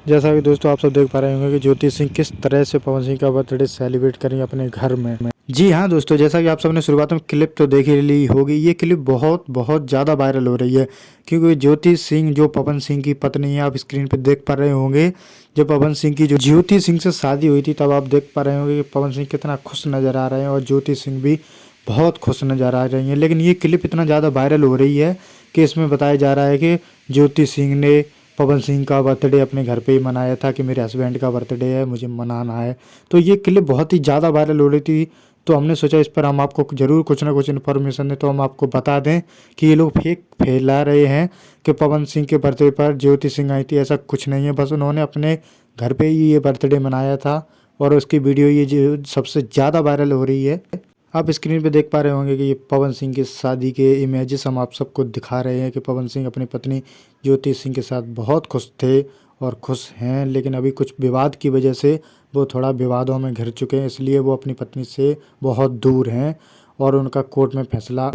जैसा कि दोस्तों आप सब देख पा रहे होंगे कि ज्योति सिंह किस तरह से पवन सिंह का बर्थडे सेलिब्रेट करेंगे अपने घर में। जी हाँ दोस्तों, जैसा कि आप सबने शुरुआत में क्लिप तो देख ही ली होगी। ये क्लिप बहुत बहुत ज़्यादा वायरल हो रही है क्योंकि ज्योति सिंह जो पवन सिंह की पत्नी है, आप स्क्रीन पे देख पा रहे होंगे। जब पवन सिंह की जो ज्योति सिंह से शादी हुई थी तब आप देख पा रहे होंगे कि पवन सिंह कितना खुश नज़र आ रहे हैं और ज्योति सिंह भी बहुत खुश नज़र आ रही हैं। लेकिन ये क्लिप इतना ज़्यादा वायरल हो रही है कि इसमें बताया जा रहा है कि ज्योति सिंह ने पवन सिंह का बर्थडे अपने घर पे ही मनाया था कि मेरे हस्बैंड का बर्थडे है, मुझे मनाना है। तो ये क्लिप बहुत ही ज़्यादा वायरल हो रही थी, तो हमने सोचा इस पर हम आपको ज़रूर कुछ ना कुछ इन्फॉर्मेशन दें, तो हम आपको बता दें कि ये लोग फेक फैला रहे हैं कि पवन सिंह के बर्थडे पर ज्योति सिंह आई थी। ऐसा कुछ नहीं है, बस उन्होंने अपने घर पे ही ये बर्थडे मनाया था और उसकी वीडियो ये जो सबसे ज़्यादा वायरल हो रही है। आप स्क्रीन पे देख पा रहे होंगे कि ये पवन सिंह की शादी के इमेजेस हम आप सबको दिखा रहे हैं कि पवन सिंह अपनी पत्नी ज्योति सिंह के साथ बहुत खुश थे और खुश हैं। लेकिन अभी कुछ विवाद की वजह से वो थोड़ा विवादों में घिर चुके हैं, इसलिए वो अपनी पत्नी से बहुत दूर हैं और उनका कोर्ट में फैसला